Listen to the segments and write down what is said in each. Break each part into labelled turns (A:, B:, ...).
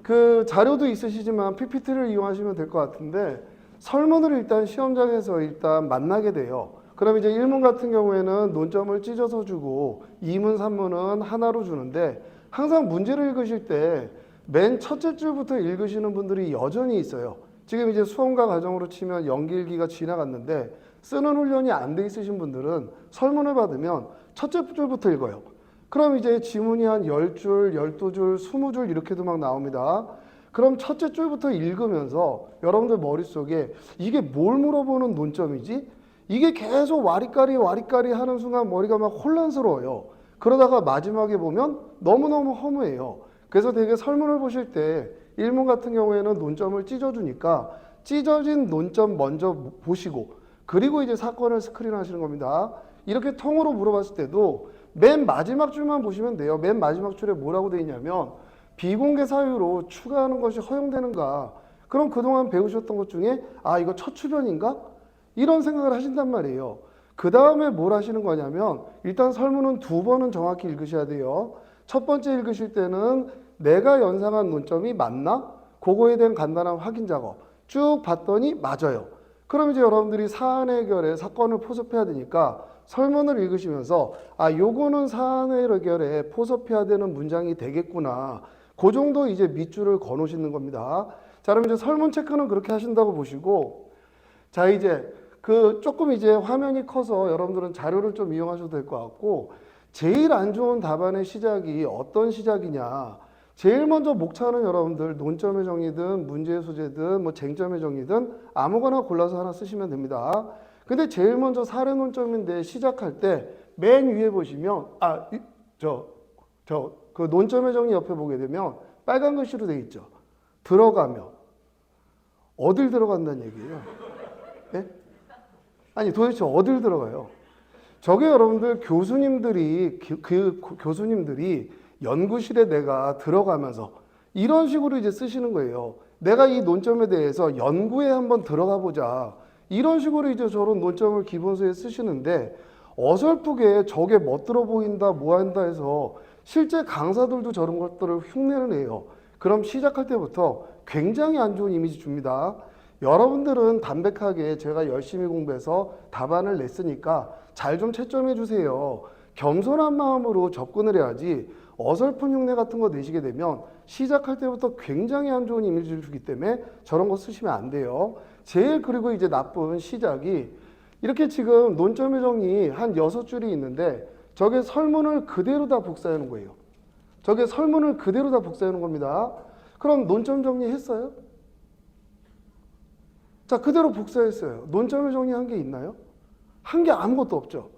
A: 그 자료도 있으시지만 PPT를 이용하시면 될 것 같은데 설문을 일단 시험장에서 일단 만나게 돼요. 그럼 이제 1문 같은 경우에는 논점을 찢어서 주고 2문, 3문은 하나로 주는데 항상 문제를 읽으실 때 맨 첫째 줄부터 읽으시는 분들이 여전히 있어요. 지금 이제 수험과 과정으로 치면 연기일기가 지나갔는데 쓰는 훈련이 안 돼 있으신 분들은 설문을 받으면 첫째 줄부터 읽어요. 그럼 이제 지문이 한 10줄, 12줄, 20줄 이렇게도 막 나옵니다. 그럼 첫째 줄부터 읽으면서 여러분들 머릿속에 이게 뭘 물어보는 논점이지? 이게 계속 와리까리 하는 순간 머리가 막 혼란스러워요. 그러다가 마지막에 보면 너무너무 허무해요. 그래서 되게 설문을 보실 때 1문 같은 경우에는 논점을 찢어주니까 찢어진 논점 먼저 보시고 그리고 이제 사건을 스크린하시는 겁니다. 이렇게 통으로 물어봤을 때도 맨 마지막 줄만 보시면 돼요. 맨 마지막 줄에 뭐라고 되어 있냐면 비공개 사유로 추가하는 것이 허용되는가? 그럼 그동안 배우셨던 것 중에 아 이거 첫 추변인가? 이런 생각을 하신단 말이에요. 그 다음에 뭘 하시는 거냐면 일단 설문은 2번은 정확히 읽으셔야 돼요. 첫 번째 읽으실 때는 내가 연상한 논점이 맞나? 그거에 대한 간단한 확인 작업 쭉 봤더니 맞아요. 그럼 이제 여러분들이 사안 해결에 사건을 포섭해야 되니까 설문을 읽으시면서 아 요거는 사안 해결에 포섭해야 되는 문장이 되겠구나. 그 정도 이제 밑줄을 그어 놓으시는 겁니다. 자, 그럼 이제 설문 체크는 그렇게 하신다고 보시고 자 이제 그 조금 이제 화면이 커서 여러분들은 자료를 좀 이용하셔도 될 것 같고 제일 안 좋은 답안의 시작이 어떤 시작이냐. 제일 먼저 목차는 여러분들 논점의 정의든 문제의 소재든 뭐 쟁점의 정의든 아무거나 골라서 하나 쓰시면 됩니다. 근데 제일 먼저 사례 논점인데 시작할 때 맨 위에 보시면 그 논점의 정의 옆에 보게 되면 빨간 글씨로 되어 있죠. 들어가며 어딜 들어간다는 얘기예요. 네? 아니 도대체 어딜 들어가요? 저게 여러분들 교수님들이 교수님들이 연구실에 내가 들어가면서 이런 식으로 이제 쓰시는 거예요. 내가 이 논점에 대해서 연구에 한번 들어가 보자. 이런 식으로 이제 저런 논점을 기본서에 쓰시는데 어설프게 저게 멋들어 보인다 뭐 한다 해서 실제 강사들도 저런 것들을 흉내를 내요. 그럼 시작할 때부터 굉장히 안 좋은 이미지 줍니다. 여러분들은 담백하게 제가 열심히 공부해서 답안을 냈으니까 잘 좀 채점해 주세요. 겸손한 마음으로 접근을 해야지 어설픈 흉내 같은 거 내시게 되면 시작할 때부터 굉장히 안 좋은 이미지를 주기 때문에 저런 거 쓰시면 안 돼요. 제일 그리고 이제 나쁜 시작이 이렇게 지금 논점의 정의 한 6줄이 있는데 저게 설문을 그대로 다 복사해 놓은 거예요. 저게 설문을 그대로 다 복사해 놓은 겁니다. 그럼 논점 정리했어요? 자, 그대로 복사했어요. 논점의 정리한 게 있나요? 한 게 아무것도 없죠.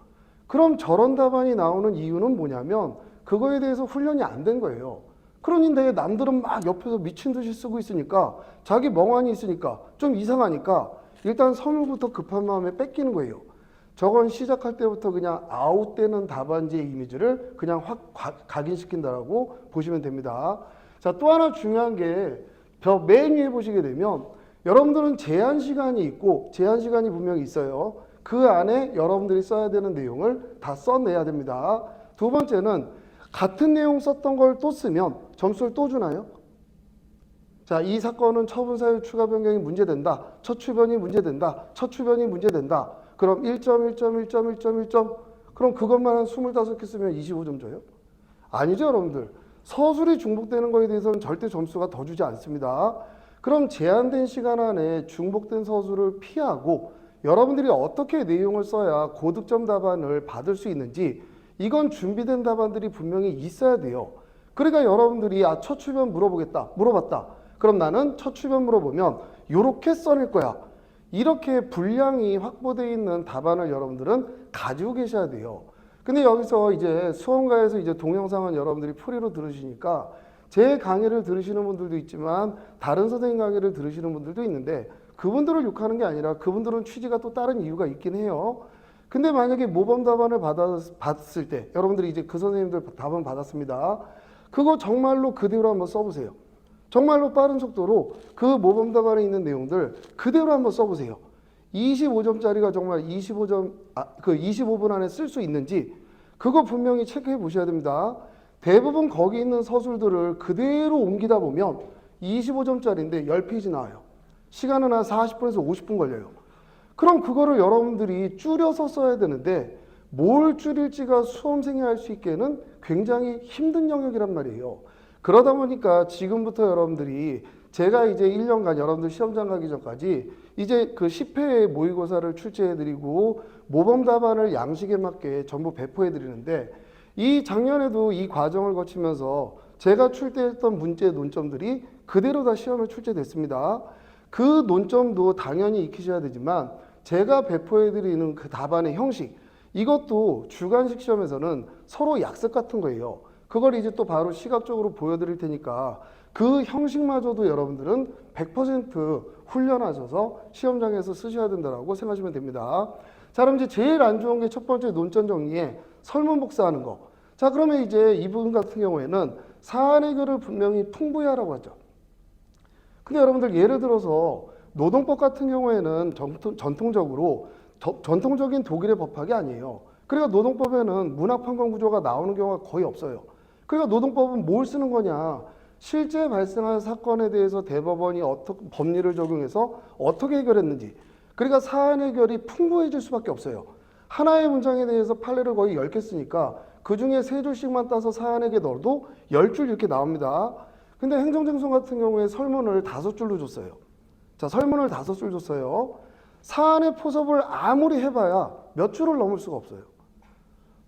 A: 그럼 저런 답안이 나오는 이유는 뭐냐면 그거에 대해서 훈련이 안 된 거예요. 그런데 남들은 막 옆에서 미친 듯이 쓰고 있으니까 자기 멍하니 있으니까 좀 이상하니까 일단 선물부터 급한 마음에 뺏기는 거예요. 저건 시작할 때부터 그냥 아웃되는 답안지의 이미지를 그냥 확 각인시킨다라고 보시면 됩니다. 자, 또 하나 중요한 게 맨 위에 보시게 되면 여러분들은 제한 시간이 있고 제한 시간이 분명히 있어요. 그 안에 여러분들이 써야 되는 내용을 다 써내야 됩니다. 두 번째는 같은 내용 썼던 걸 또 쓰면 점수를 또 주나요? 자, 이 사건은 처분 사유 추가 변경이 문제된다. 첫 추변이 문제된다. 첫 추변이 문제된다. 그럼 1점, 1점, 1점, 1점, 1점. 그럼 그것만 한 25개 쓰면 25점 줘요? 아니죠, 여러분들. 서술이 중복되는 거에 대해서는 절대 점수가 더 주지 않습니다. 그럼 제한된 시간 안에 중복된 서술을 피하고 여러분들이 어떻게 내용을 써야 고득점 답안을 받을 수 있는지 이건 준비된 답안들이 분명히 있어야 돼요. 그러니까 여러분들이 첫 추변 물어봤다. 그럼 나는 첫 추변 물어보면 이렇게 써낼 거야. 이렇게 분량이 확보되어 있는 답안을 여러분들은 가지고 계셔야 돼요. 근데 여기서 이제 수험가에서 이제 동영상은 여러분들이 프리로 들으시니까 제 강의를 들으시는 분들도 있지만 다른 선생님 강의를 들으시는 분들도 있는데 그분들을 욕하는 게 아니라 그분들은 취지가 또 다른 이유가 있긴 해요. 근데 만약에 모범 답안을 받았을 때 여러분들이 이제 그 선생님들 답안 받았습니다. 그거 정말로 그대로 한번 써보세요. 정말로 빠른 속도로 그 모범 답안에 있는 내용들 그대로 한번 써보세요. 25점짜리가 정말 25분 안에 쓸 수 있는지 그거 분명히 체크해 보셔야 됩니다. 대부분 거기 있는 서술들을 그대로 옮기다 보면 25점짜리인데 10페이지 나와요. 시간은 한 40분에서 50분 걸려요. 그럼 그거를 여러분들이 줄여서 써야 되는데 뭘 줄일지가 수험생이 할 수 있게는 굉장히 힘든 영역이란 말이에요. 그러다 보니까 지금부터 여러분들이 제가 이제 1년간 여러분들 시험장 가기 전까지 이제 그 10회 모의고사를 출제해드리고 모범 답안을 양식에 맞게 전부 배포해드리는데 이 작년에도 이 과정을 거치면서 제가 출제했던 문제 논점들이 그대로 다 시험에 출제됐습니다. 그 논점도 당연히 익히셔야 되지만 제가 배포해드리는 그 답안의 형식 이것도 주관식 시험에서는 서로 약습 같은 거예요. 그걸 이제 또 바로 시각적으로 보여드릴 테니까 그 형식마저도 여러분들은 100% 훈련하셔서 시험장에서 쓰셔야 된다고 생각하시면 됩니다. 자, 그럼 이제 제일 안 좋은 게 첫 번째 논점 정리에 설문 복사하는 거. 자, 그러면 이제 이 부분 같은 경우에는 사안 해결을 분명히 풍부히 하라고 하죠. 근데 여러분들 예를 들어서 노동법 같은 경우에는 전통적인 독일의 법학이 아니에요. 그러니까 노동법에는 문학판권 구조가 나오는 경우가 거의 없어요. 그러니까 노동법은 뭘 쓰는 거냐? 실제 발생한 사건에 대해서 대법원이 어떻게 법리를 적용해서 어떻게 해결했는지. 그러니까 사안 해결이 풍부해질 수밖에 없어요. 하나의 문장에 대해서 판례를 거의 10개 쓰니까 그 중에 3줄씩만 따서 사안 해결 넣어도 10줄 이렇게 나옵니다. 근데 행정쟁송 같은 경우에 설문을 5줄로 줬어요. 자, 설문을 5줄 줬어요. 사안의 포섭을 아무리 해봐야 몇 줄을 넘을 수가 없어요.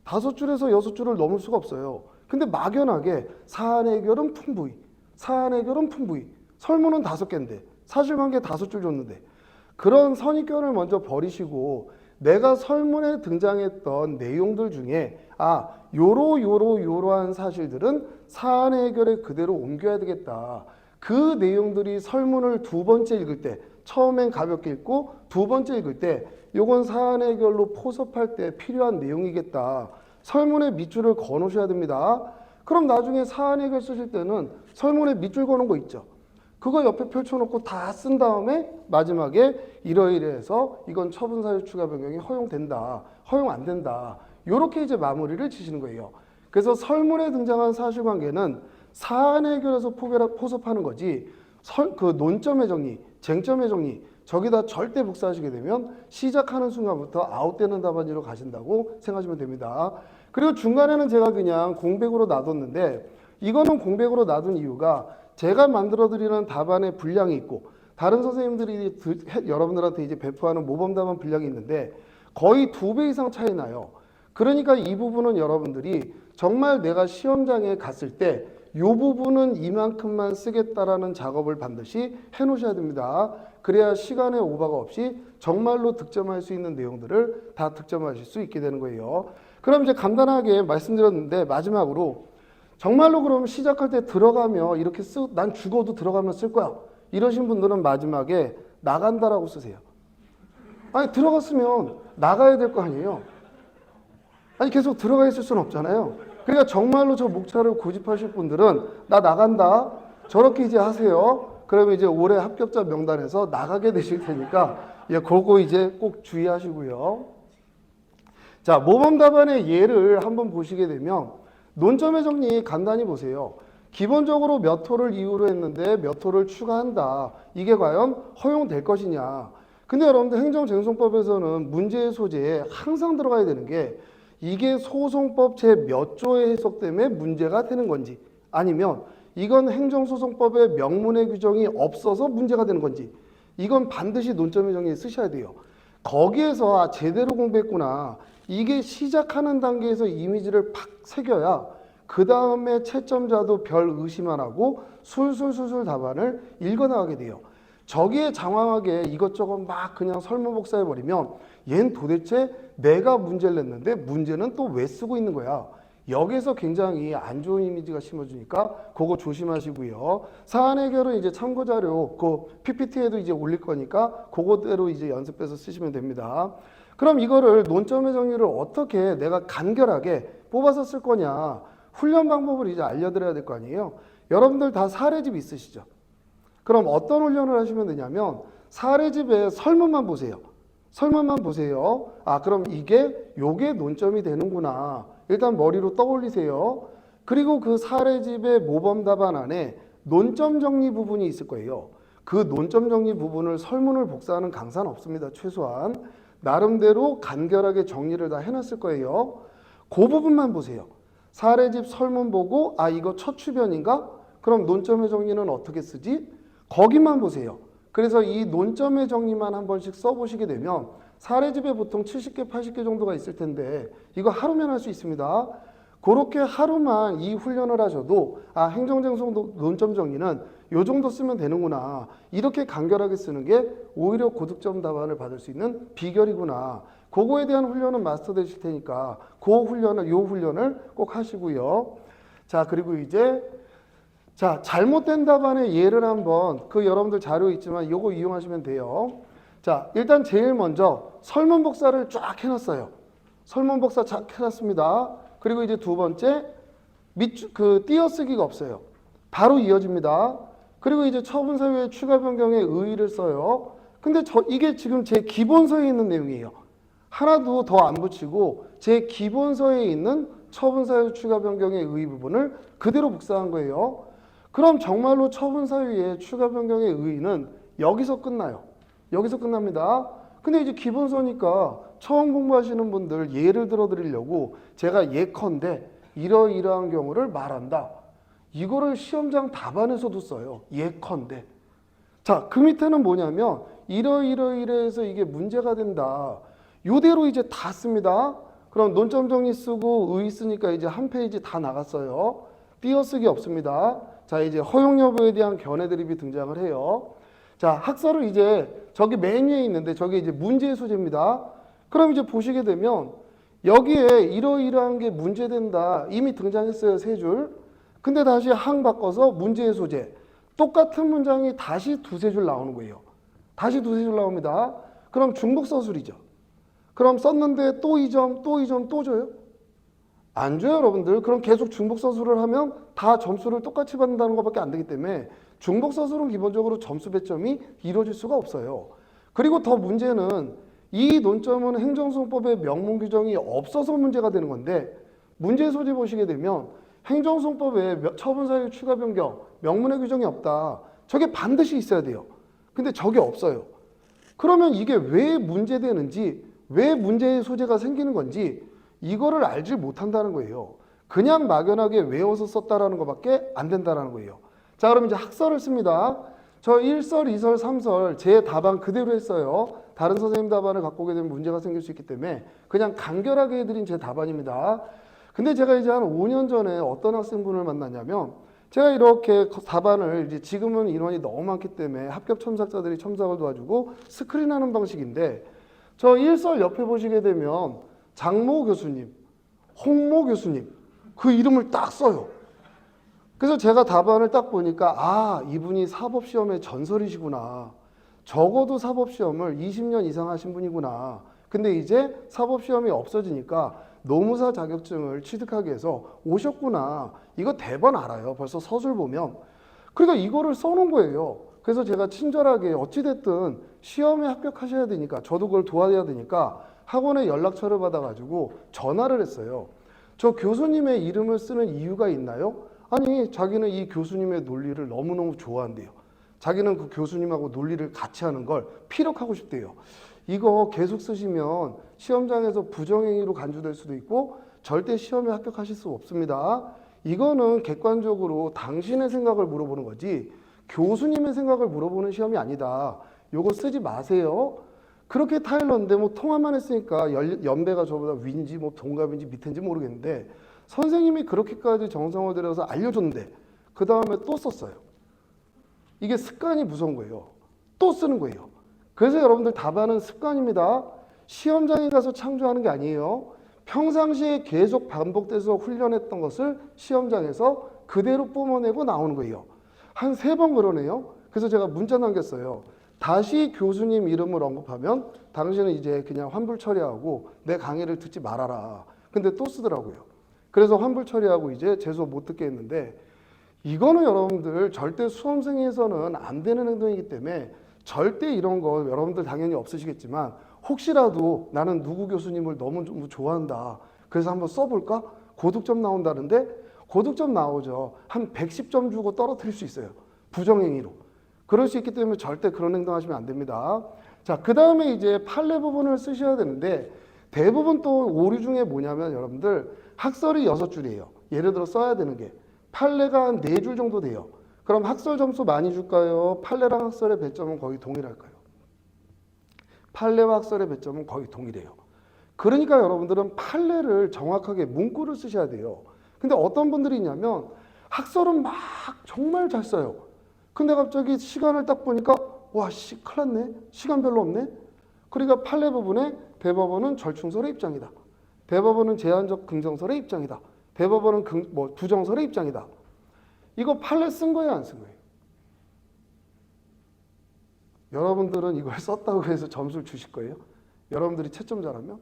A: 5줄에서 6줄을 넘을 수가 없어요. 근데 막연하게 사안 해결은 풍부히, 사안 해결은 풍부히, 설문은 5개인데 사실관계 5줄 줬는데 그런 선입견을 먼저 버리시고 내가 설문에 등장했던 내용들 중에 요러한 사실들은 사안 해결에 그대로 옮겨야 되겠다. 그 내용들이 설문을 2번째 읽을 때 처음엔 가볍게 읽고 2번째 읽을 때 요건 사안 해결로 포섭할 때 필요한 내용이겠다. 설문에 밑줄을 거 놓으셔야 됩니다. 그럼 나중에 사안 해결 쓰실 때는 설문에 밑줄 거는 거 있죠. 그거 옆에 펼쳐놓고 다 쓴 다음에 마지막에 이러이러해서 이건 처분 사유 추가 변경이 허용된다. 허용 안 된다. 요렇게 이제 마무리를 지시는 거예요. 그래서 설문에 등장한 사실관계는 사안 해결에서 포섭하는 거지 그 논점의 정리, 쟁점의 정리 저기다 절대 복사하시게 되면 시작하는 순간부터 아웃되는 답안지로 가신다고 생각하시면 됩니다. 그리고 중간에는 제가 그냥 공백으로 놔뒀는데 이거는 공백으로 놔둔 이유가 제가 만들어드리는 답안의 분량이 있고 다른 선생님들이 여러분들한테 이제 배포하는 모범 답안 분량이 있는데 거의 2배 이상 차이 나요. 그러니까 이 부분은 여러분들이 정말 내가 시험장에 갔을 때 이 부분은 이만큼만 쓰겠다라는 작업을 반드시 해 놓으셔야 됩니다. 그래야 시간의 오버가 없이 정말로 득점할 수 있는 내용들을 다 득점하실 수 있게 되는 거예요. 그럼 이제 간단하게 말씀드렸는데 마지막으로 정말로 그럼 시작할 때 들어가며 이렇게 난 죽어도 들어가면 쓸 거야. 이러신 분들은 마지막에 나간다라고 쓰세요. 아니 들어갔으면 나가야 될 거 아니에요. 아니 계속 들어가 있을 수는 없잖아요. 그러니까 정말로 저 목차를 고집하실 분들은 나 나간다. 저렇게 이제 하세요. 그러면 이제 올해 합격자 명단에서 나가게 되실 테니까 그거 이제 꼭 주의하시고요. 자, 모범 답안의 예를 한번 보시게 되면 논점의 정리 간단히 보세요. 기본적으로 몇 호를 이유로 했는데 몇 호를 추가한다. 이게 과연 허용될 것이냐. 근데 여러분들 행정쟁송법에서는 문제의 소재에 항상 들어가야 되는 게 이게 소송법 제 몇 조의 해석 때문에 문제가 되는 건지 아니면 이건 행정소송법의 명문의 규정이 없어서 문제가 되는 건지 이건 반드시 논점의 정리에 쓰셔야 돼요. 거기에서 제대로 공부했구나. 이게 시작하는 단계에서 이미지를 팍 새겨야 그 다음에 채점자도 별 의심 안 하고 술술술술 답안을 읽어나가게 돼요. 저기에 장황하게 이것저것 막 그냥 설문 복사해버리면 얘는 도대체 내가 문제를 냈는데 문제는 또 왜 쓰고 있는 거야. 여기에서 굉장히 안 좋은 이미지가 심어주니까 그거 조심하시고요. 사안 해결은 이제 참고자료 그 PPT에도 이제 올릴 거니까 그거대로 이제 연습해서 쓰시면 됩니다. 그럼 이거를 논점의 정리를 어떻게 내가 간결하게 뽑아서 쓸 거냐. 훈련 방법을 이제 알려드려야 될 거 아니에요. 여러분들 다 사례집 있으시죠? 그럼 어떤 훈련을 하시면 되냐면 사례집에 설문만 보세요. 설문만 보세요. 그럼 요게 논점이 되는구나. 일단 머리로 떠올리세요. 그리고 그 사례집의 모범 답안 안에 논점 정리 부분이 있을 거예요. 그 논점 정리 부분을 설문을 복사하는 강사는 없습니다. 최소한 나름대로 간결하게 정리를 다 해놨을 거예요. 그 부분만 보세요. 사례집 설문 보고 아 이거 첫 추변인가? 그럼 논점의 정리는 어떻게 쓰지? 거기만 보세요. 그래서 이 논점의 정리만 한 번씩 써보시게 되면 사례집에 보통 70개, 80개 정도가 있을 텐데 이거 하루면 할 수 있습니다. 그렇게 하루만 이 훈련을 하셔도 아 행정쟁송 논점 정리는 요 정도 쓰면 되는구나. 이렇게 간결하게 쓰는 게 오히려 고득점 답안을 받을 수 있는 비결이구나. 그거에 대한 훈련은 마스터 되실 테니까 요 훈련을 꼭 하시고요. 자, 그리고 이제 자, 잘못된 답안의 예를 한번 그 여러분들 자료 있지만 요거 이용하시면 돼요. 자, 일단 제일 먼저 설문 복사를 쫙 해놨어요. 설문 복사 쫙 해놨습니다. 그리고 이제 두 번째 띄어쓰기가 없어요. 바로 이어집니다. 그리고 이제 처분사유의 추가 변경에 의의를 써요. 근데 이게 지금 제 기본서에 있는 내용이에요. 하나도 더 안 붙이고 제 기본서에 있는 처분사유 추가 변경의 의의 부분을 그대로 복사한 거예요. 그럼 정말로 처분사유의 추가 변경의 의의는 여기서 끝나요. 여기서 끝납니다. 근데 이제 기본서니까 처음 공부하시는 분들 예를 들어 드리려고 제가 예컨대 이러이러한 경우를 말한다. 이거를 시험장 답안에서도 써요. 예컨대. 자, 그 밑에는 뭐냐면 이러이러이러해서 이게 문제가 된다. 요대로 이제 다 씁니다. 그럼 논점 정리 쓰고 의의 쓰니까 이제 한 페이지 다 나갔어요. 띄어쓰기 없습니다. 자, 이제 허용 여부에 대한 견해 드립이 등장을 해요. 자, 학설을 이제 저기 맨 위에 있는데 저게 이제 문제의 소재입니다. 그럼 이제 보시게 되면 여기에 이러이러한 게 문제된다. 이미 등장했어요. 세 줄. 근데 다시 항 바꿔서 문제의 소재. 똑같은 문장이 다시 두세 줄 나오는 거예요. 다시 두세 줄 나옵니다. 그럼 중복 서술이죠. 그럼 썼는데 또 이 점, 또 이 점, 또 줘요? 안 줘요, 여러분들. 그럼 계속 중복 서술을 하면 다 점수를 똑같이 받는다는 것밖에 안 되기 때문에 중복 서술은 기본적으로 점수 배점이 이루어질 수가 없어요. 그리고 더 문제는 이 논점은 행정소송법에 명문 규정이 없어서 문제가 되는 건데 문제 소지 보시게 되면 행정소송법에 처분사유 추가 변경 명문의 규정이 없다. 저게 반드시 있어야 돼요. 근데 저게 없어요. 그러면 이게 왜 문제되는지 왜 문제의 소재가 생기는 건지 이거를 알지 못한다는 거예요. 그냥 막연하게 외워서 썼다라는 것밖에 안 된다는 거예요. 자, 그럼 이제 학설을 씁니다. 저 1설, 2설, 3설 제 답안 그대로 했어요. 다른 선생님 답안을 갖고 오게 되면 문제가 생길 수 있기 때문에 그냥 간결하게 해드린 제 답안입니다. 근데 제가 이제 한 5년 전에 어떤 학생분을 만났냐면 제가 이렇게 답안을 이제 지금은 인원이 너무 많기 때문에 합격 첨삭자들이 첨삭을 도와주고 스크린하는 방식인데 저 1설 옆에 보시게 되면 장모 교수님, 홍모 교수님 그 이름을 딱 써요. 그래서 제가 답안을 딱 보니까 아 이분이 사법시험의 전설이시구나. 적어도 사법시험을 20년 이상 하신 분이구나. 근데 이제 사법시험이 없어지니까 노무사 자격증을 취득하기 위해서 오셨구나. 이거 대번 알아요. 벌써 서술 보면. 그러니까 이거를 써놓은 거예요. 그래서 제가 친절하게 어찌됐든 시험에 합격하셔야 되니까 저도 그걸 도와야 되니까 학원에 연락처를 받아가지고 전화를 했어요. 저 교수님의 이름을 쓰는 이유가 있나요? 아니 자기는 이 교수님의 논리를 너무너무 좋아한대요. 자기는 그 교수님하고 논리를 같이 하는 걸 피력하고 싶대요. 이거 계속 쓰시면 시험장에서 부정행위로 간주될 수도 있고 절대 시험에 합격하실 수 없습니다. 이거는 객관적으로 당신의 생각을 물어보는 거지 교수님의 생각을 물어보는 시험이 아니다. 요거 쓰지 마세요. 그렇게 타일러인데 뭐 통화만 했으니까 연배가 저보다 위인지 뭐 동갑인지 밑인지 모르겠는데 선생님이 그렇게까지 정성을 들여서 알려줬는데 그 다음에 또 썼어요. 이게 습관이 무서운 거예요. 또 쓰는 거예요. 그래서 여러분들 답안은 습관입니다. 시험장에 가서 창조하는 게 아니에요. 평상시에 계속 반복돼서 훈련했던 것을 시험장에서 그대로 뿜어내고 나오는 거예요. 한 3번 그러네요. 그래서 제가 문자 남겼어요. 다시 교수님 이름을 언급하면 당신은 이제 그냥 환불 처리하고 내 강의를 듣지 말아라. 근데 또 쓰더라고요. 그래서 환불 처리하고 이제 제 수업 못 듣게 했는데 이거는 여러분들 절대 수험생에서는 안 되는 행동이기 때문에 절대 이런 거 여러분들 당연히 없으시겠지만 혹시라도 나는 누구 교수님을 너무 좋아한다. 그래서 한번 써볼까? 고득점 나온다는데 고득점 나오죠. 한 110점 주고 떨어뜨릴 수 있어요. 부정행위로. 그럴 수 있기 때문에 절대 그런 행동 하시면 안 됩니다. 자, 그 다음에 이제 판례 부분을 쓰셔야 되는데 대부분 또 오류 중에 뭐냐면 여러분들 학설이 6줄이에요. 예를 들어 써야 되는 게 판례가 한 4줄 정도 돼요. 그럼 학설 점수 많이 줄까요? 판례랑 학설의 배점은 거의 동일할까요? 판례와 학설의 배점은 거의 동일해요. 그러니까 여러분들은 판례를 정확하게 문구를 쓰셔야 돼요. 근데 어떤 분들이 있냐면 학설은 막 정말 잘 써요. 근데 갑자기 시간을 딱 보니까 와, 큰일 났네. 시간 별로 없네. 그러니까 판례 부분에 대법원은 절충설의 입장이다. 대법원은 제한적 긍정설의 입장이다. 대법원은 부정설의 입장이다. 이거 판례 쓴 거예요, 안 쓴 거예요? 여러분들은 이걸 썼다고 해서 점수를 주실 거예요? 여러분들이 채점 잘하면?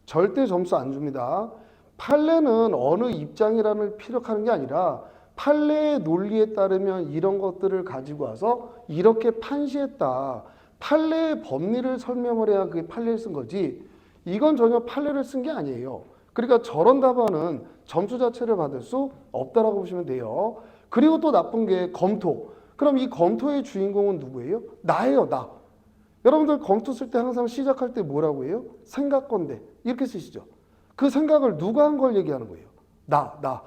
A: 절대 점수 안 줍니다. 판례는 어느 입장이라는 피력하는 게 아니라 판례의 논리에 따르면 이런 것들을 가지고 와서 이렇게 판시했다. 판례의 법리를 설명을 해야 그게 판례를 쓴 거지. 이건 전혀 판례를 쓴 게 아니에요. 그러니까 저런 답안은 점수 자체를 받을 수 없다라고 보시면 돼요. 그리고 또 나쁜 게 검토. 그럼 이 검토의 주인공은 누구예요? 나예요, 나. 여러분들 검토 쓸 때 항상 시작할 때 뭐라고 해요? 생각건데. 이렇게 쓰시죠. 그 생각을 누가 한 걸 얘기하는 거예요? 나.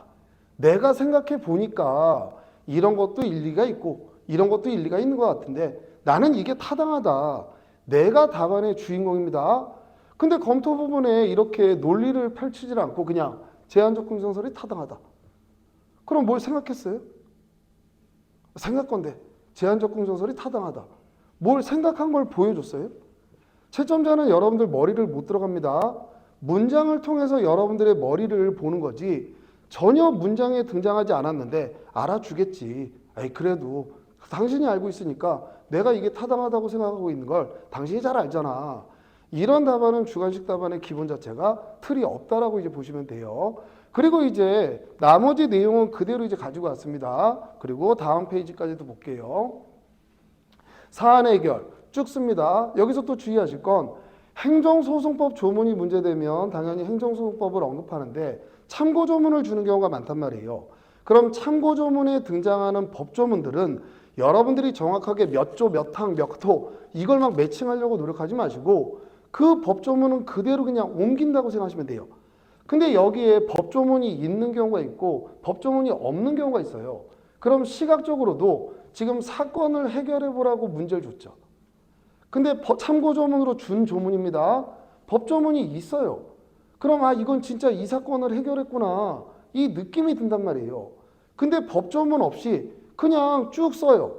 A: 내가 생각해 보니까 이런 것도 일리가 있고 이런 것도 일리가 있는 것 같은데 나는 이게 타당하다. 내가 답안의 주인공입니다. 근데 검토 부분에 이렇게 논리를 펼치질 않고 그냥 제한적 긍정설이 타당하다. 그럼 뭘 생각했어요? 생각건데 제한적 긍정설이 타당하다. 뭘 생각한 걸 보여줬어요? 채점자는 여러분들 머리를 못 들어갑니다. 문장을 통해서 여러분들의 머리를 보는 거지 전혀 문장에 등장하지 않았는데 알아주겠지. 아이 그래도 당신이 알고 있으니까 내가 이게 타당하다고 생각하고 있는 걸 당신이 잘 알잖아. 이런 답안은 주관식 답안의 기본 자체가 틀이 없다라고 이제 보시면 돼요. 그리고 이제 나머지 내용은 그대로 이제 가지고 왔습니다. 그리고 다음 페이지까지도 볼게요. 사안 해결 쭉 씁니다. 여기서 또 주의하실 건 행정소송법 조문이 문제되면 당연히 행정소송법을 언급하는데 참고조문을 주는 경우가 많단 말이에요. 그럼 참고조문에 등장하는 법조문들은 여러분들이 정확하게 몇 조, 몇 항, 몇 호 이걸 막 매칭하려고 노력하지 마시고 그 법조문은 그대로 그냥 옮긴다고 생각하시면 돼요. 근데 여기에 법조문이 있는 경우가 있고 법조문이 없는 경우가 있어요. 그럼 시각적으로도 지금 사건을 해결해 보라고 문제를 줬죠. 근데 참고조문으로 준 조문입니다. 법조문이 있어요. 그럼 이건 진짜 이 사건을 해결했구나. 이 느낌이 든단 말이에요. 근데 법조문 없이 그냥 쭉 써요.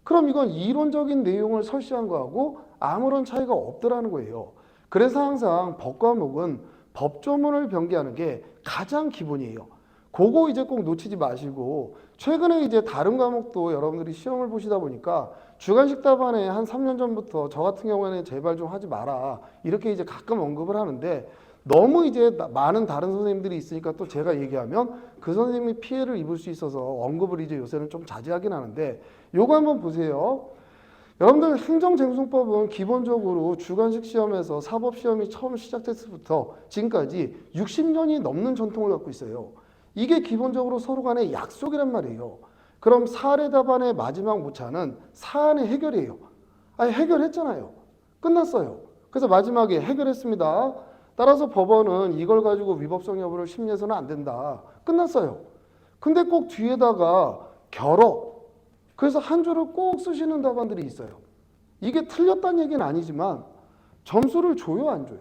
A: 그럼 이건 이론적인 내용을 설시한 거하고 아무런 차이가 없더라는 거예요. 그래서 항상 법과목은 법조문을 변기하는 게 가장 기본이에요. 그거 이제 꼭 놓치지 마시고 최근에 이제 다른 과목도 여러분들이 시험을 보시다 보니까 주관식 답안에 한 3년 전부터 저 같은 경우에는 제발 좀 하지 마라 이렇게 이제 가끔 언급을 하는데 너무 이제 많은 다른 선생님들이 있으니까 또 제가 얘기하면 그 선생님이 피해를 입을 수 있어서 언급을 이제 요새는 좀 자제하긴 하는데 요거 한번 보세요. 여러분들 행정쟁송법은 기본적으로 주관식 시험에서 사법시험이 처음 시작됐을부터 지금까지 60년이 넘는 전통을 갖고 있어요. 이게 기본적으로 서로 간의 약속이란 말이에요. 그럼 사례 답안의 마지막 모차는 사안의 해결이에요. 해결했잖아요. 끝났어요. 그래서 마지막에 해결했습니다. 따라서 법원은 이걸 가지고 위법성 여부를 심리해서는 안 된다. 끝났어요. 근데 꼭 뒤에다가 결어. 그래서 한 줄을 꼭 쓰시는 답안들이 있어요. 이게 틀렸다는 얘기는 아니지만 점수를 줘요, 안 줘요?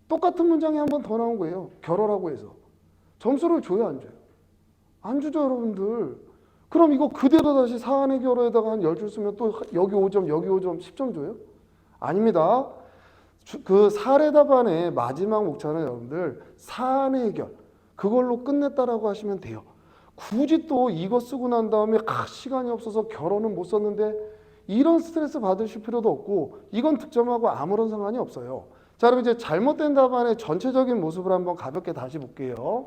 A: 똑같은 문장이 한 번 더 나온 거예요. 결어라고 해서. 점수를 줘요, 안 줘요? 안 주죠, 여러분들. 그럼 이거 그대로 다시 사안의 결어에다가 한 10줄 쓰면 또 여기 5점, 여기 5점, 10점 줘요? 아닙니다. 그 사례 답안의 마지막 목차는 여러분들 사안의 해결. 그걸로 끝냈다라고 하시면 돼요. 굳이 또 이거 쓰고 난 다음에 시간이 없어서 결혼은 못 썼는데 이런 스트레스 받으실 필요도 없고 이건 득점하고 아무런 상관이 없어요. 자, 그럼 이제 잘못된 답안의 전체적인 모습을 한번 가볍게 다시 볼게요.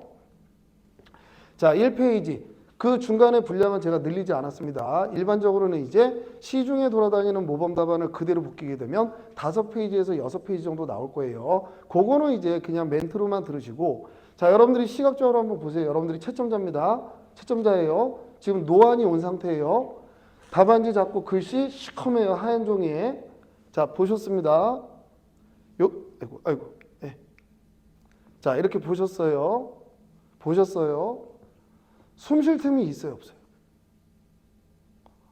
A: 자, 1페이지. 그 중간에 분량은 제가 늘리지 않았습니다. 일반적으로는 이제 시중에 돌아다니는 모범 답안을 그대로 붙이게 되면 5페이지에서 6페이지 정도 나올 거예요. 그거는 이제 그냥 멘트로만 들으시고 자, 여러분들이 시각적으로 한번 보세요. 여러분들이 채점자입니다. 채점자예요. 지금 노안이 온 상태예요. 답안지 잡고 글씨 시커매요. 하얀 종이에. 자, 보셨습니다. 아이고. 네. 자, 이렇게 보셨어요. 보셨어요. 숨 쉴 틈이 있어요, 없어요?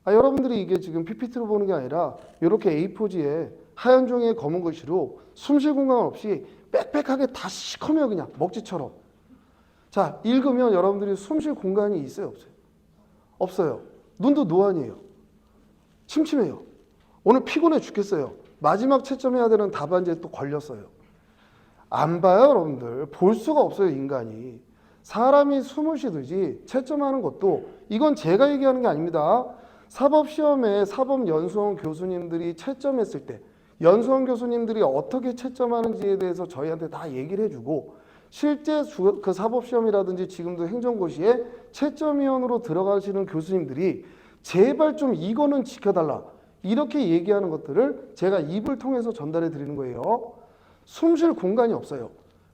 A: 여러분들이 이게 지금 PPT로 보는 게 아니라 이렇게 A4지에 하얀 종이에 검은 글씨로 숨 쉴 공간 없이 빽빽하게 다 시커매요, 그냥 먹지처럼. 자, 읽으면 여러분들이 숨 쉴 공간이 있어요, 없어요? 없어요. 눈도 노안이에요. 침침해요. 오늘 피곤해 죽겠어요. 마지막 채점해야 되는 답안지에 또 걸렸어요. 안 봐요, 여러분들. 볼 수가 없어요, 인간이. 사람이 숨을 쉬듯이 채점하는 것도 이건 제가 얘기하는 게 아닙니다. 사법시험에 사법연수원 교수님들이 채점했을 때 연수원 교수님들이 어떻게 채점하는지에 대해서 저희한테 다 얘기를 해주고 실제 그 사법시험이라든지 지금도 행정고시에 채점위원으로 들어가시는 교수님들이 제발 좀 이거는 지켜달라 이렇게 얘기하는 것들을 제가 입을 통해서 전달해 드리는 거예요. 숨 쉴 공간이 없어요.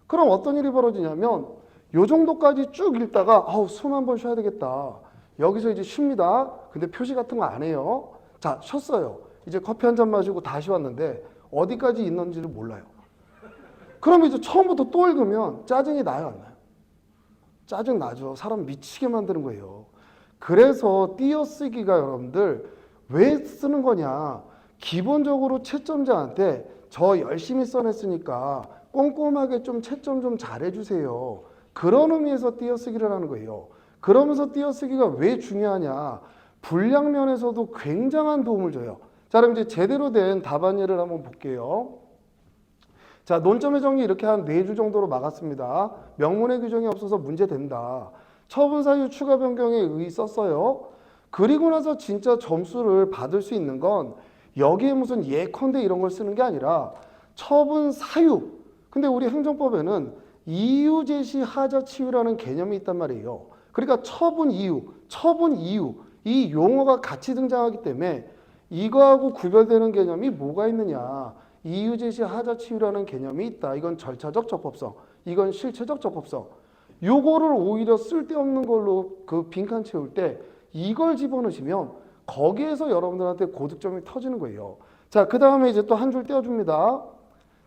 A: 그럼 어떤 일이 벌어지냐면 요 정도까지 쭉 읽다가 숨 한번 쉬어야 되겠다. 여기서 이제 쉽니다. 근데 표시 같은 거 안 해요. 자, 쉬었어요. 이제 커피 한 잔 마시고 다시 왔는데 어디까지 있는지를 몰라요. 그럼 이제 처음부터 또 읽으면 짜증이 나요, 안 나요? 짜증 나죠. 사람 미치게 만드는 거예요. 그래서 띄어쓰기가 여러분들 왜 쓰는 거냐? 기본적으로 채점자한테 저 열심히 써냈으니까 꼼꼼하게 좀 채점 좀 잘해주세요. 그런 의미에서 띄어쓰기를 하는 거예요. 그러면서 띄어쓰기가 왜 중요하냐? 분량 면에서도 굉장한 도움을 줘요. 자, 그럼 이제 제대로 된 답안지를 한번 볼게요. 자, 논점의 정리 이렇게 한 4줄 정도로 막았습니다. 명문의 규정이 없어서 문제된다. 처분 사유 추가 변경에 의의 썼어요. 그리고 나서 진짜 점수를 받을 수 있는 건 여기에 무슨 예컨대 이런 걸 쓰는 게 아니라 처분 사유. 근데 우리 행정법에는 이유 제시 하자 치유라는 개념이 있단 말이에요. 그러니까 처분 이유 이 용어가 같이 등장하기 때문에 이거하고 구별되는 개념이 뭐가 있느냐. 이유 제시 하자 치유라는 개념이 있다. 이건 절차적 적법성, 이건 실체적 적법성. 요거를 오히려 쓸데없는 걸로 그 빈칸 채울 때 이걸 집어넣으시면 거기에서 여러분들한테 고득점이 터지는 거예요. 자, 그 다음에 이제 또 한 줄 떼어줍니다.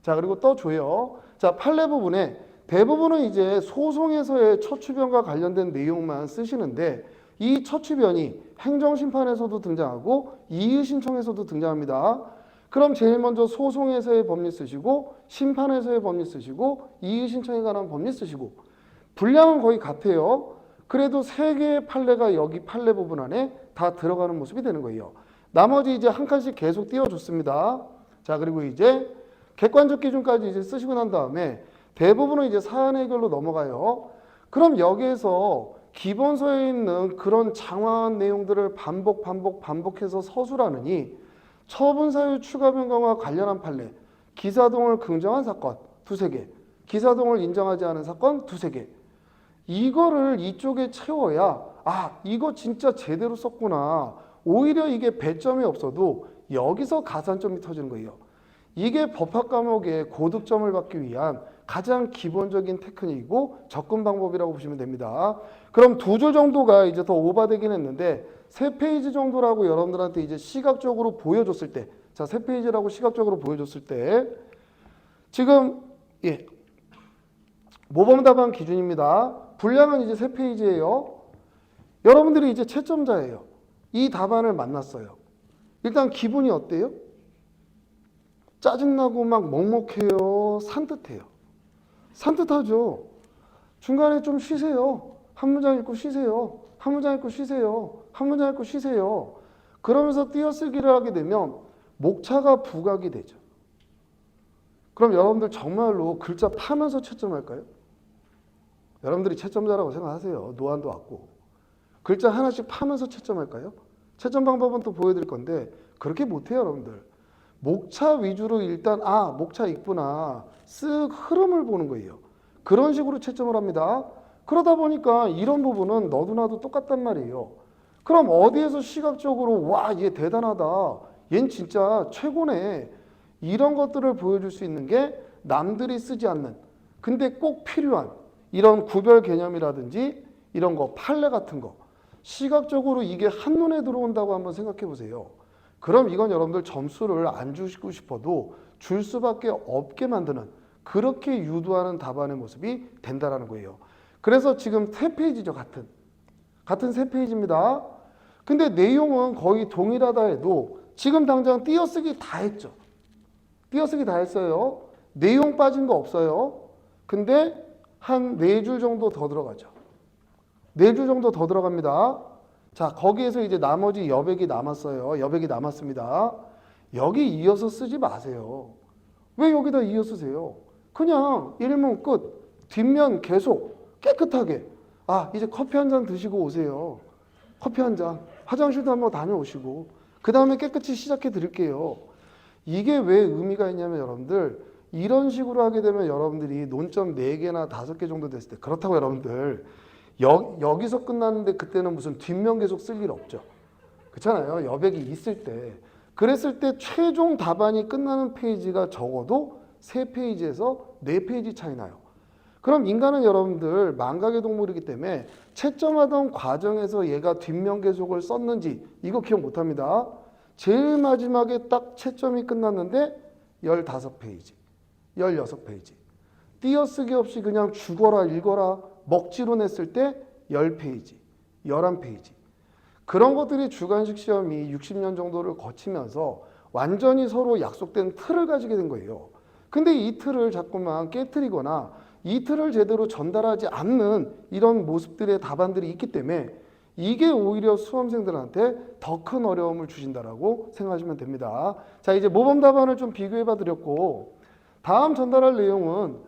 A: 자, 그리고 떠줘요. 자, 판례 부분에 대부분은 이제 소송에서의 처추변과 관련된 내용만 쓰시는데 이 처추변이 행정심판에서도 등장하고 이의신청에서도 등장합니다. 그럼 제일 먼저 소송에서의 법리 쓰시고 심판에서의 법리 쓰시고 이의신청에 관한 법리 쓰시고 분량은 거의 같아요. 그래도 3개의 판례가 여기 판례 부분 안에 다 들어가는 모습이 되는 거예요. 나머지 이제 한 칸씩 계속 띄워줬습니다. 자, 그리고 이제 객관적 기준까지 이제 쓰시고 난 다음에 대부분은 이제 사안 해결로 넘어가요. 그럼 여기에서 기본서에 있는 그런 장황한 내용들을 반복해서 서술하느니 처분 사유 추가 변경과 관련한 판례, 기사동을 긍정한 사건 2-3개, 기사동을 인정하지 않은 사건 2-3개. 이거를 이쪽에 채워야 이거 진짜 제대로 썼구나. 오히려 이게 배점이 없어도 여기서 가산점이 터지는 거예요. 이게 법학 과목의 고득점을 받기 위한 가장 기본적인 테크닉이고 접근 방법이라고 보시면 됩니다. 그럼 2줄 정도가 이제 더 오버되긴 했는데 3페이지 정도라고 여러분들한테 이제 시각적으로 보여줬을 때, 자, 3페이지라고 시각적으로 보여줬을 때 지금 모범 답안 기준입니다. 분량은 이제 3페이지예요. 여러분들이 이제 채점자예요. 이 답안을 만났어요. 일단 기분이 어때요? 짜증나고 막 먹먹해요? 산뜻해요? 산뜻하죠. 중간에 좀 쉬세요. 한 문장 읽고 쉬세요. 한 문장 읽고 쉬세요. 한 문장 읽고 쉬세요. 그러면서 띄어쓰기를 하게 되면 목차가 부각이 되죠. 그럼 여러분들 정말로 글자 파면서 채점할까요? 여러분들이 채점자라고 생각하세요. 노안도 왔고. 글자 하나씩 파면서 채점할까요? 채점 방법은 또 보여드릴 건데 그렇게 못해요, 여러분들. 목차 위주로 일단 목차 있구나. 쓱 흐름을 보는 거예요. 그런 식으로 채점을 합니다. 그러다 보니까 이런 부분은 너도 나도 똑같단 말이에요. 그럼 어디에서 시각적으로 얘 대단하다. 얜 진짜 최고네. 이런 것들을 보여줄 수 있는 게 남들이 쓰지 않는 근데 꼭 필요한 이런 구별 개념이라든지 이런 거, 판례 같은 거 시각적으로 이게 한눈에 들어온다고 한번 생각해 보세요. 그럼 이건 여러분들 점수를 안 주시고 싶어도 줄 수밖에 없게 만드는, 그렇게 유도하는 답안의 모습이 된다라는 거예요. 그래서 지금 세 페이지죠. 같은 세 페이지입니다. 근데 내용은 거의 동일하다 해도 지금 당장 띄어쓰기 다 했죠. 띄어쓰기 다 했어요. 내용 빠진 거 없어요. 근데 한 4줄 정도 더 들어가죠. 4줄 정도 더 들어갑니다. 자, 거기에서 이제 나머지 여백이 남았어요. 여백이 남았습니다. 여기 이어서 쓰지 마세요. 왜 여기다 이어 쓰세요? 그냥 일문 끝, 뒷면 계속 깨끗하게. 아, 이제 커피 한 잔 드시고 오세요. 커피 한 잔. 화장실도 한번 다녀오시고. 그 다음에 깨끗이 시작해 드릴게요. 이게 왜 의미가 있냐면 여러분들, 이런 식으로 하게 되면 여러분들이 논점 4개나 5개 정도 됐을 때, 그렇다고 여러분들 여기서 끝났는데 그때는 무슨 뒷면 계속 쓸 일 없죠. 그렇잖아요. 여백이 있을 때. 그랬을 때 최종 답안이 끝나는 페이지가 적어도 3페이지에서 4페이지 차이 나요. 그럼 인간은 여러분들 망각의 동물이기 때문에 채점하던 과정에서 얘가 뒷면 계속을 썼는지 이거 기억 못합니다. 제일 마지막에 딱 채점이 끝났는데 15페이지, 16페이지. 띄어쓰기 없이 그냥 죽어라 읽어라 먹지로 냈을 때 10페이지, 11페이지. 그런 것들이 주관식 시험이 60년 정도를 거치면서 완전히 서로 약속된 틀을 가지게 된 거예요. 근데 이 틀을 자꾸만 깨트리거나 이 틀을 제대로 전달하지 않는 이런 모습들의 답안들이 있기 때문에 이게 오히려 수험생들한테 더 큰 어려움을 주신다라고 생각하시면 됩니다. 자, 이제 모범 답안을 좀 비교해봐 드렸고, 다음 전달할 내용은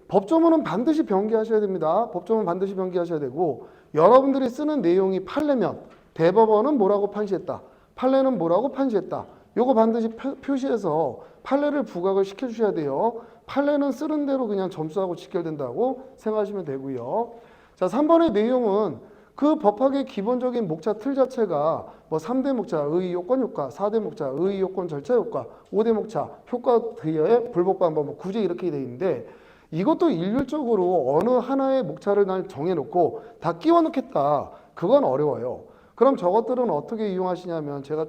A: 법조문은 반드시 병기하셔야 됩니다. 법조문 반드시 병기하셔야 되고, 여러분들이 쓰는 내용이 판례면 대법원은 뭐라고 판시했다, 판례는 뭐라고 판시했다, 요거 반드시 표시해서 판례를 부각을 시켜주셔야 돼요. 판례는 쓰는 대로 그냥 점수하고 직결된다고 생각하시면 되고요. 자, 3번의 내용은 그 법학의 기본적인 목차 틀 자체가 뭐 3대 목차, 의의 요건 효과, 4대 목차, 의의 요건 절차 효과, 5대 목차, 효과 뒤에 불복 방법, 뭐 굳이 이렇게 돼 있는데, 이것도 일률적으로 어느 하나의 목차를 날 정해놓고 다 끼워 넣겠다, 그건 어려워요. 그럼 저것들은 어떻게 이용하시냐면, 제가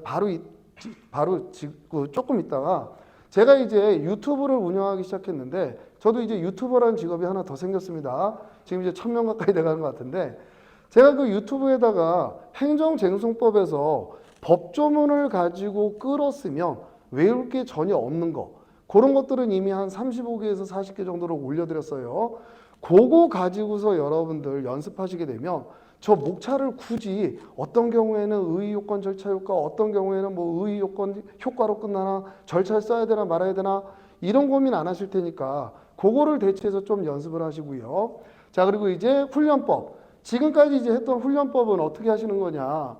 A: 조금 있다가 제가 이제 유튜브를 운영하기 시작했는데, 저도 이제 유튜버라는 직업이 하나 더 생겼습니다. 지금 이제 1000명 가까이 돼가는 것 같은데, 제가 그 유튜브에다가 행정쟁송법에서 법조문을 가지고 끌었으면 외울 게 전혀 없는 거, 그런 것들은 이미 한 35개에서 40개 정도로 올려드렸어요. 그거 가지고서 여러분들 연습하시게 되면 저 목차를 굳이 어떤 경우에는 의의 요건 절차 효과, 어떤 경우에는 뭐 의의 요건 효과로 끝나나, 절차를 써야 되나 말아야 되나, 이런 고민 안 하실 테니까 그거를 대체해서 좀 연습을 하시고요. 자, 그리고 이제 훈련법. 지금까지 이제 했던 훈련법은 어떻게 하시는 거냐.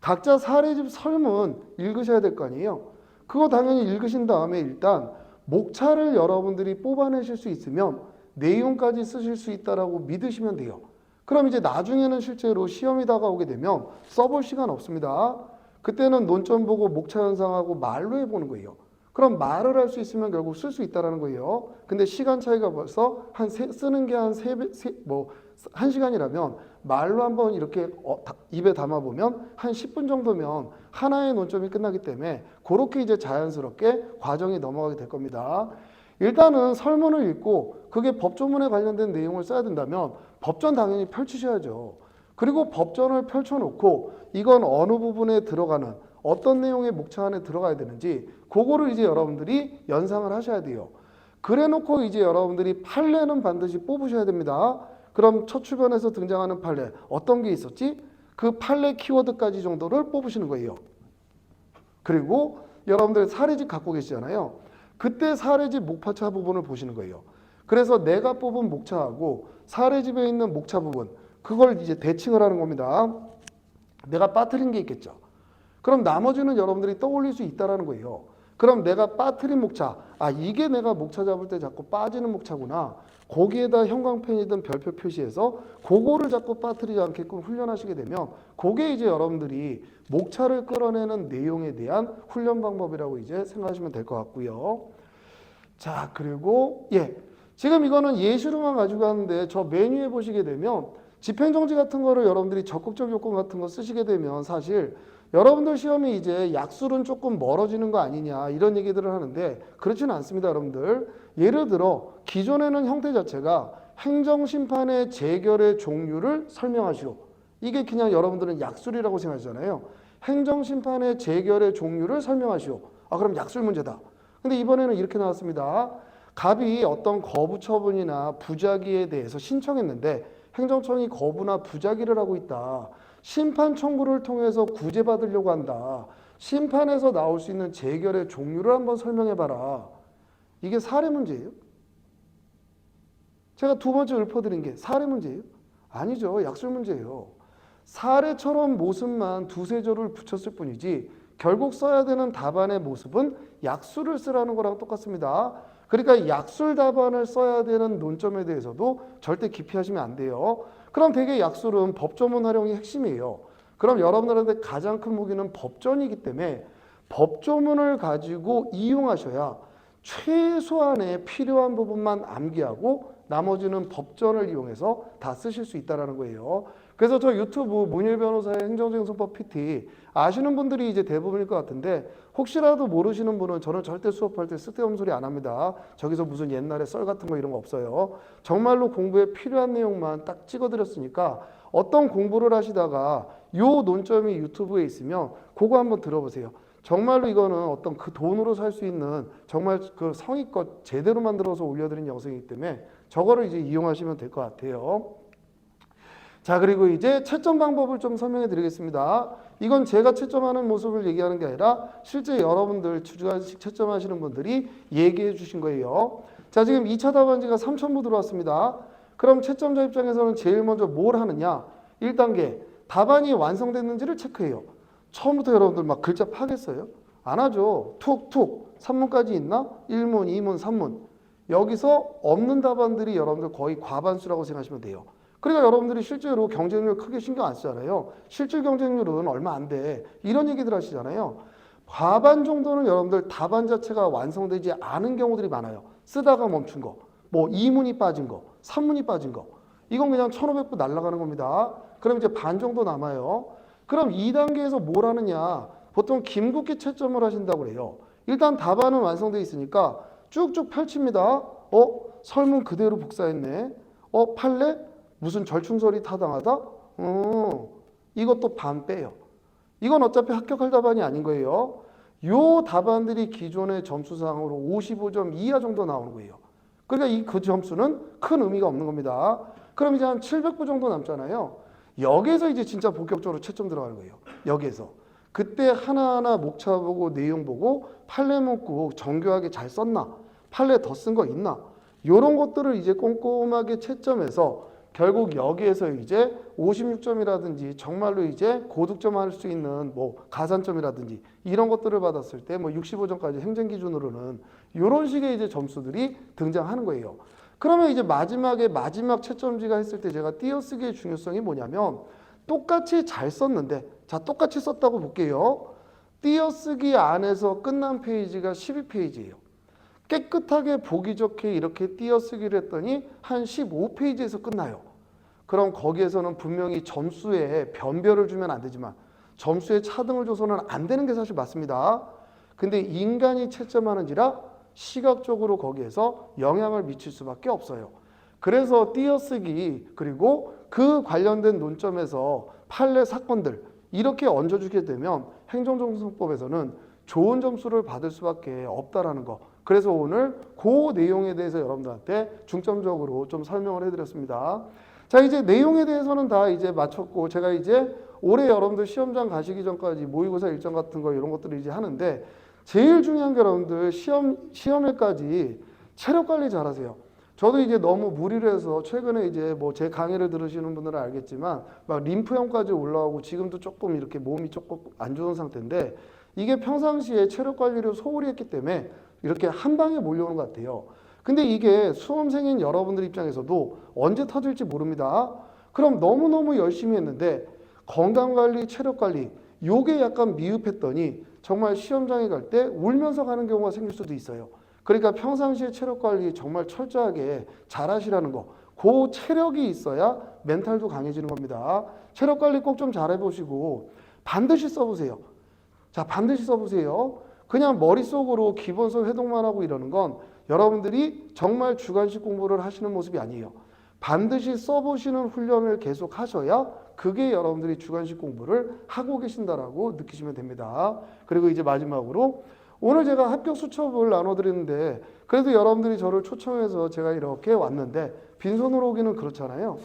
A: 각자 사례집 설문 읽으셔야 될 거 아니에요. 그거 당연히 읽으신 다음에 일단 목차를 여러분들이 뽑아내실 수 있으면 내용까지 쓰실 수 있다라고 믿으시면 돼요. 그럼 이제 나중에는 실제로 시험이 다가오게 되면 써볼 시간 없습니다. 그때는 논점 보고 목차 연상하고 말로 해보는 거예요. 그럼 말을 할 수 있으면 결국 쓸 수 있다라는 거예요. 근데 시간 차이가 벌써 쓰는 게 한 1시간이라면 말로 한번 이렇게 입에 담아보면 한 10분 정도면 하나의 논점이 끝나기 때문에 그렇게 이제 자연스럽게 과정이 넘어가게 될 겁니다. 일단은 설문을 읽고 그게 법조문에 관련된 내용을 써야 된다면 법전 당연히 펼치셔야죠. 그리고 법전을 펼쳐놓고 이건 어느 부분에 들어가는, 어떤 내용의 목차 안에 들어가야 되는지 그거를 이제 여러분들이 연상을 하셔야 돼요. 그래 놓고 이제 여러분들이 판례는 반드시 뽑으셔야 됩니다. 그럼 첫 출변에서 등장하는 판례 어떤 게 있었지? 그 판례 키워드까지 정도를 뽑으시는 거예요. 그리고 여러분들 사례집 갖고 계시잖아요. 그때 사례집 목차차 부분을 보시는 거예요. 그래서 내가 뽑은 목차하고 사례집에 있는 목차 부분, 그걸 이제 대칭을 하는 겁니다. 내가 빠뜨린 게 있겠죠. 그럼 나머지는 여러분들이 떠올릴 수 있다는 거예요. 그럼 내가 빠뜨린 목차, 이게 내가 목차 잡을 때 자꾸 빠지는 목차구나. 거기에다 형광펜이든 별표 표시해서 그거를 자꾸 빠뜨리지 않게끔 훈련하시게 되면 그게 이제 여러분들이 목차를 끌어내는 내용에 대한 훈련 방법이라고 이제 생각하시면 될 것 같고요. 자, 그리고 지금 이거는 예시로만 가지고 하는데 저 메뉴에 보시게 되면 집행정지 같은 거를 여러분들이 적극적 요건 같은 거 쓰시게 되면 사실 여러분들 시험이 이제 약술은 조금 멀어지는 거 아니냐 이런 얘기들을 하는데 그렇지는 않습니다, 여러분들. 예를 들어 기존에는 형태 자체가 행정심판의 재결의 종류를 설명하시오. 이게 그냥 여러분들은 약술이라고 생각하잖아요. 행정심판의 재결의 종류를 설명하시오. 아, 그럼 약술 문제다. 근데 이번에는 이렇게 나왔습니다. 갑이 어떤 거부 처분이나 부작위에 대해서 신청했는데 행정청이 거부나 부작위를 하고 있다. 심판 청구를 통해서 구제받으려고 한다. 심판에서 나올 수 있는 재결의 종류를 한번 설명해봐라. 이게 사례 문제예요? 제가 두 번째 읊어드린 게 사례 문제예요? 아니죠. 약술 문제예요. 사례처럼 모습만 두세 절을 붙였을 뿐이지 결국 써야 되는 답안의 모습은 약술을 쓰라는 거랑 똑같습니다. 그러니까 약술 답안을 써야 되는 논점에 대해서도 절대 기피하시면 안 돼요. 그럼 되게 약술은 법조문 활용이 핵심이에요. 그럼 여러분들한테 가장 큰 무기는 법전이기 때문에 법조문을 가지고 이용하셔야 최소한의 필요한 부분만 암기하고 나머지는 법전을 이용해서 다 쓰실 수 있다는 거예요. 그래서 저 유튜브 문일 변호사의 행정적인 손법 PT 아시는 분들이 이제 대부분일 것 같은데 혹시라도 모르시는 분은 저는 절대 수업할 때 쓸데없는 소리 안 합니다. 저기서 무슨 옛날에 썰 같은 거 이런 거 없어요. 정말로 공부에 필요한 내용만 딱 찍어드렸으니까 어떤 공부를 하시다가 요 논점이 유튜브에 있으면 그거 한번 들어보세요. 정말로 이거는 어떤 그 돈으로 살 수 있는 정말 그 성의껏 제대로 만들어서 올려드린 영상이기 때문에 저거를 이제 이용하시면 될 것 같아요. 자, 그리고 이제 채점 방법을 좀 설명해 드리겠습니다. 이건 제가 채점하는 모습을 얘기하는 게 아니라 실제 여러분들 주관식 채점하시는 분들이 얘기해 주신 거예요. 자, 지금 2차 답안지가 3,000부 들어왔습니다. 그럼 채점자 입장에서는 제일 먼저 뭘 하느냐? 1단계 답안이 완성됐는지를 체크해요. 처음부터 여러분들 막 글자 파겠어요? 안 하죠. 툭툭 3문까지 있나? 1문, 2문, 3문. 여기서 없는 답안들이 여러분들 거의 과반수라고 생각하시면 돼요. 그러니까 여러분들이 실제로 경쟁률 크게 신경 안 쓰잖아요. 실질 경쟁률은 얼마 안 돼. 이런 얘기들 하시잖아요. 과반 정도는 여러분들 답안 자체가 완성되지 않은 경우들이 많아요. 쓰다가 멈춘 거, 뭐 2문이 빠진 거, 3문이 빠진 거. 이건 그냥 1,500부 날아가는 겁니다. 그럼 이제 반 정도 남아요. 그럼 2단계에서 뭘 하느냐? 보통 김국기 채점을 하신다고 그래요. 일단 답안은 완성되어 있으니까 쭉쭉 펼칩니다. 설문 그대로 복사했네. 판례? 무슨 절충설이 타당하다? 이것도 반 빼요. 이건 어차피 합격할 답안이 아닌 거예요. 요 답안들이 기존의 점수상으로 55점 이하 정도 나오는 거예요. 그러니까 그 점수는 큰 의미가 없는 겁니다. 그럼 이제 한 700부 정도 남잖아요. 여기에서 이제 진짜 본격적으로 채점 들어가는 거예요. 여기에서. 그때 하나하나 목차 보고 내용 보고 판례 문구 정교하게 잘 썼나? 판례 더 쓴 거 있나? 이런 것들을 이제 꼼꼼하게 채점해서 결국 여기에서 이제 56점이라든지 정말로 이제 고득점 할 수 있는 뭐 가산점이라든지 이런 것들을 받았을 때 뭐 65점까지 행정 기준으로는 이런 식의 이제 점수들이 등장하는 거예요. 그러면 이제 마지막에 마지막 채점지가 했을 때 제가 띄어쓰기의 중요성이 뭐냐면 똑같이 잘 썼는데 자 똑같이 썼다고 볼게요. 띄어쓰기 안에서 끝난 페이지가 12페이지예요. 깨끗하게 보기 좋게 이렇게 띄어쓰기를 했더니 한 15페이지에서 끝나요. 그럼 거기에서는 분명히 점수에 변별을 주면 안 되지만 점수에 차등을 줘서는 안 되는 게 사실 맞습니다. 근데 인간이 채점하는지라 시각적으로 거기에서 영향을 미칠 수밖에 없어요. 그래서 띄어쓰기 그리고 그 관련된 논점에서 판례 사건들 이렇게 얹어주게 되면 행정정보법에서는 좋은 점수를 받을 수밖에 없다라는 거. 그래서 오늘 그 내용에 대해서 여러분들한테 중점적으로 좀 설명을 해드렸습니다. 자, 이제 내용에 대해서는 다 이제 마쳤고 제가 이제 올해 여러분들 시험장 가시기 전까지 모의고사 일정 같은 거 이런 것들을 이제 하는데 제일 중요한 게 여러분들 시험일까지 체력 관리 잘하세요. 저도 이제 너무 무리를 해서 최근에 이제 뭐 제 강의를 들으시는 분들은 알겠지만 막 림프형까지 올라오고 지금도 조금 이렇게 몸이 조금 안 좋은 상태인데 이게 평상시에 체력 관리를 소홀히 했기 때문에 이렇게 한 방에 몰려오는 것 같아요. 근데 이게 수험생인 여러분들 입장에서도 언제 터질지 모릅니다. 그럼 너무너무 열심히 했는데 건강관리, 체력관리 요게 약간 미흡했더니 정말 시험장에 갈 때 울면서 가는 경우가 생길 수도 있어요. 그러니까 평상시에 체력 관리 정말 철저하게 잘 하시라는 거. 그 체력이 있어야 멘탈도 강해지는 겁니다. 체력 관리 꼭 좀 잘 해보시고 반드시 써보세요. 자, 반드시 써보세요. 그냥 머릿속으로 기본서 회독만 하고 이러는 건 여러분들이 정말 주관식 공부를 하시는 모습이 아니에요. 반드시 써보시는 훈련을 계속 하셔야 그게 여러분들이 주관식 공부를 하고 계신다라고 느끼시면 됩니다. 그리고 이제 마지막으로 오늘 제가 합격 수첩을 나눠드리는데 그래도 여러분들이 저를 초청해서 제가 이렇게 왔는데 빈손으로 오기는 그렇잖아요.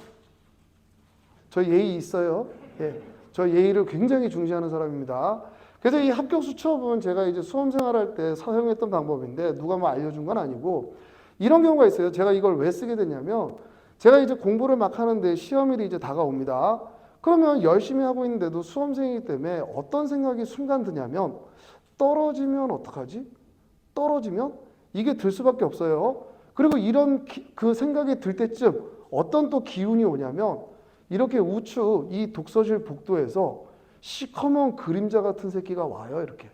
A: 저 예의 있어요. 예, 저 예의를 굉장히 중시하는 사람입니다. 그래서 이 합격 수첩은 제가 이제 수험 생활할 때 사용했던 방법인데 누가 뭐 알려준 건 아니고 이런 경우가 있어요. 제가 이걸 왜 쓰게 됐냐면 제가 이제 공부를 막 하는데 시험일이 이제 다가옵니다. 그러면 열심히 하고 있는데도 수험생이기 때문에 어떤 생각이 순간 드냐면 떨어지면 어떡하지? 떨어지면? 이게 들 수밖에 없어요. 그리고 이런 그 생각이 들 때쯤 어떤 또 기운이 오냐면 이렇게 우측 이 독서실 복도에서 시커먼 그림자 같은 새끼가 와요. 이렇게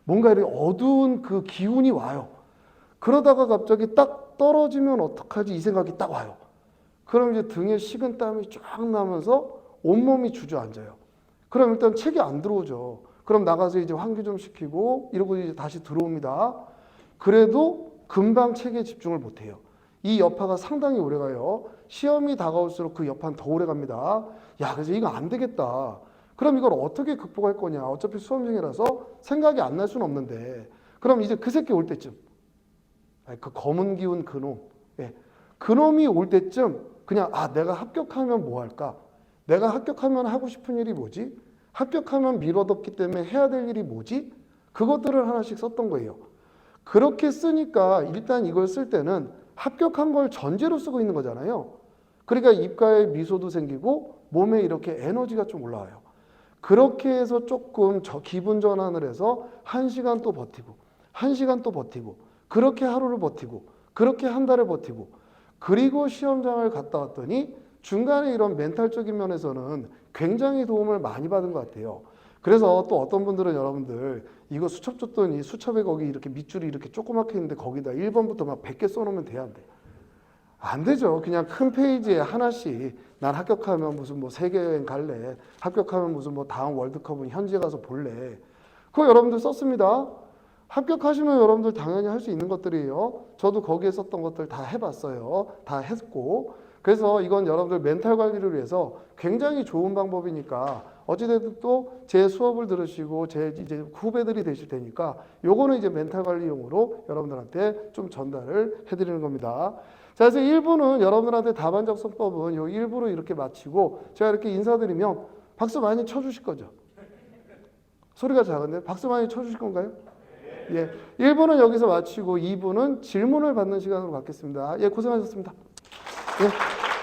A: 뭔가 이렇게 어두운 그 기운이 와요. 그러다가 갑자기 딱 떨어지면 어떡하지? 이 생각이 딱 와요. 그럼 이제 등에 식은 땀이 쫙 나면서 온몸이 주저앉아요. 그럼 일단 책이 안 들어오죠. 그럼 나가서 이제 환기 좀 시키고 이러고 이제 다시 들어옵니다. 그래도 금방 책에 집중을 못해요. 이 여파가 상당히 오래 가요. 시험이 다가올수록 그 여파는 더 오래 갑니다. 야, 그래서 이거 안 되겠다. 그럼 이걸 어떻게 극복할 거냐. 어차피 수험생이라서 생각이 안 날 수는 없는데. 그럼 이제 그 새끼 올 때쯤. 그 검은 기운 그놈. 예. 그놈이 올 때쯤 그냥 내가 합격하면 뭐 할까? 내가 합격하면 하고 싶은 일이 뭐지? 합격하면 미뤄뒀기 때문에 해야 될 일이 뭐지? 그것들을 하나씩 썼던 거예요. 그렇게 쓰니까 일단 이걸 쓸 때는 합격한 걸 전제로 쓰고 있는 거잖아요. 그러니까 입가에 미소도 생기고 몸에 이렇게 에너지가 좀 올라와요. 그렇게 해서 조금 기분 전환을 해서 1시간 또 버티고 1시간 또 버티고 그렇게 하루를 버티고 그렇게 한 달을 버티고 그리고 시험장을 갔다 왔더니 중간에 이런 멘탈적인 면에서는 굉장히 도움을 많이 받은 것 같아요. 그래서 또 어떤 분들은 여러분들 이거 수첩 줬더니 수첩에 거기 이렇게 밑줄이 이렇게 조그맣게 있는데 거기다 1번부터 막 100개 써놓으면 돼야 안 돼. 안 되죠. 그냥 큰 페이지에 하나씩 난 합격하면 무슨 뭐 세계여행 갈래. 합격하면 무슨 뭐 다음 월드컵은 현지에 가서 볼래. 그거 여러분들 썼습니다. 합격하시면 여러분들 당연히 할 수 있는 것들이에요. 저도 거기에 썼던 것들 다 해봤어요. 다 했고. 그래서 이건 여러분들 멘탈 관리를 위해서 굉장히 좋은 방법이니까 어찌됐든 또 제 수업을 들으시고 제 이제 후배들이 되실 테니까 요거는 이제 멘탈 관리용으로 여러분들한테 좀 전달을 해드리는 겁니다. 자, 그래서 1부는 여러분들한테 답안 작성법은 요 1부로 이렇게 마치고 제가 이렇게 인사드리면 박수 많이 쳐주실 거죠? 소리가 작은데 박수 많이 쳐주실 건가요? 예, 1부는 여기서 마치고 2부는 질문을 받는 시간으로 갖겠습니다. 예, 고생하셨습니다. 예.